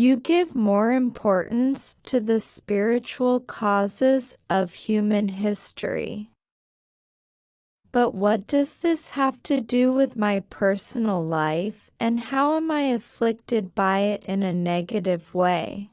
You give more importance to the spiritual causes of human history. But what does this have to do with my personal life, and how am I afflicted by it in a negative way?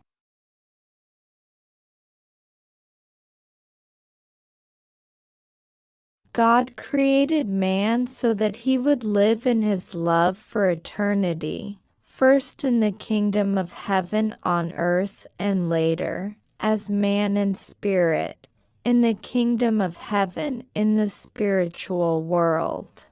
God created man so that he would live in his love for eternity, first in the kingdom of heaven on earth and later, as man in spirit, in the kingdom of heaven in the spiritual world.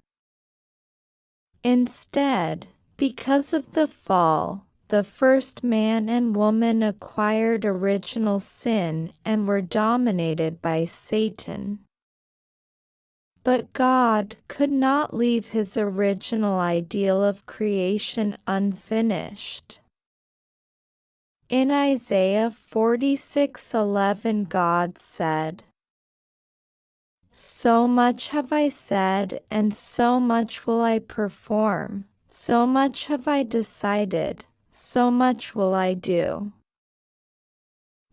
Instead, because of the fall, the first man and woman acquired original sin and were dominated by Satan. But God could not leave his original ideal of creation unfinished. In Isaiah 46:11 God said, "So much have I said, and so much will I perform, so much have I decided, so much will I do."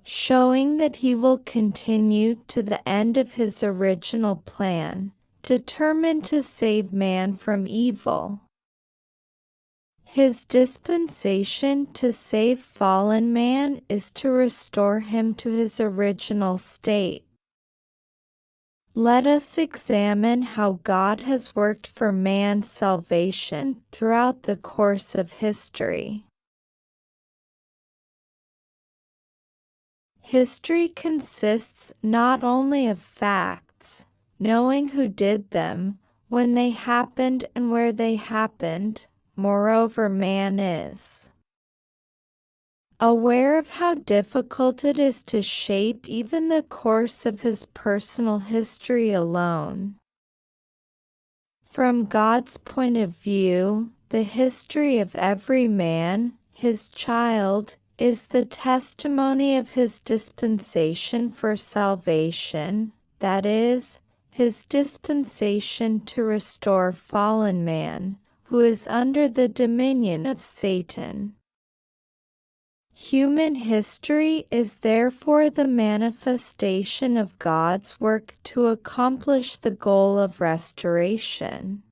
Showing that he will continue to the end of his original plan, determined to save man from evil. His dispensation to save fallen man is to restore him to his original state. Let us examine how God has worked for man's salvation throughout the course of history. History consists not only of facts, knowing who did them, when they happened and where they happened, moreover man is aware of how difficult it is to shape even the course of his personal history alone. From God's point of view, the history of every man, his child, is the testimony of his dispensation for salvation, that is, his dispensation to restore fallen man, who is under the dominion of Satan. Human history is therefore the manifestation of God's work to accomplish the goal of restoration.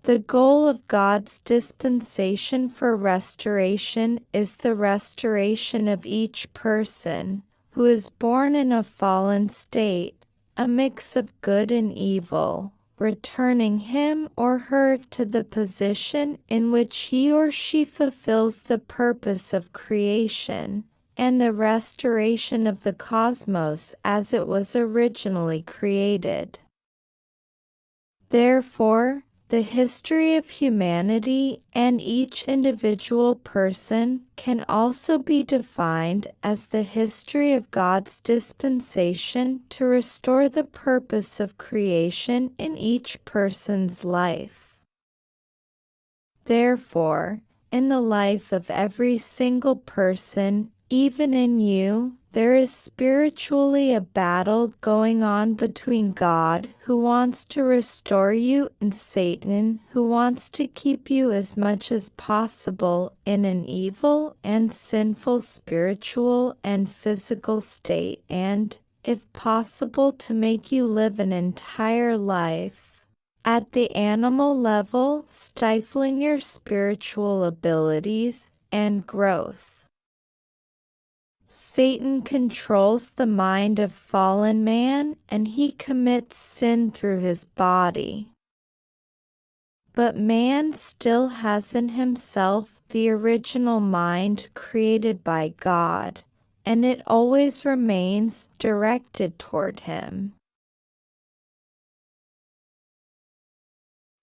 The goal of God's dispensation for restoration is the restoration of each person who is born in a fallen state, a mix of good and evil, returning him or her to the position in which he or she fulfills the purpose of creation, and the restoration of the cosmos as it was originally created. Therefore, the history of humanity and each individual person can also be defined as the history of God's dispensation to restore the purpose of creation in each person's life. Therefore, in the life of every single person, even in you, there is spiritually a battle going on between God, who wants to restore you, and Satan, who wants to keep you as much as possible in an evil and sinful spiritual and physical state, and, if possible, to make you live an entire life at the animal level, stifling your spiritual abilities and growth. Satan controls the mind of fallen man, and he commits sin through his body. But man still has in himself the original mind created by God, and it always remains directed toward him.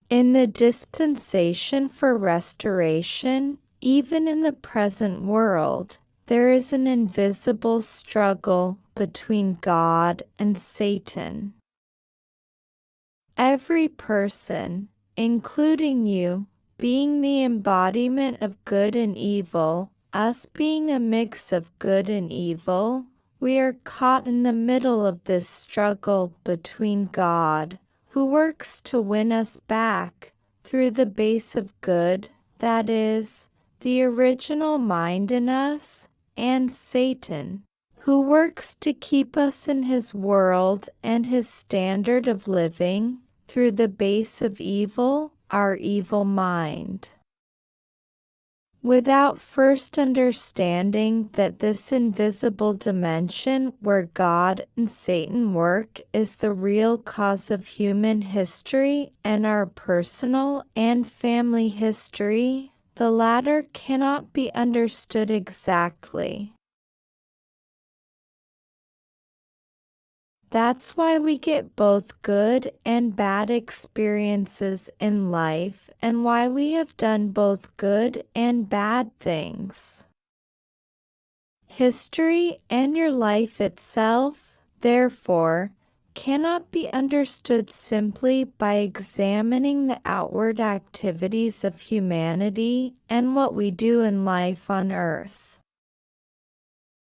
In the dispensation for restoration, even in the present world, there is an invisible struggle between God and Satan. Every person, including you, being the embodiment of good and evil, us being a mix of good and evil, we are caught in the middle of this struggle between God, who works to win us back, through the base of good, that is, the original mind in us, and Satan, who works to keep us in his world and his standard of living, through the base of evil, our evil mind. Without first understanding that this invisible dimension where God and Satan work is the real cause of human history and our personal and family history, the latter cannot be understood exactly. That's why we get both good and bad experiences in life, and why we have done both good and bad things. History and your life itself, therefore, cannot be understood simply by examining the outward activities of humanity and what we do in life on earth.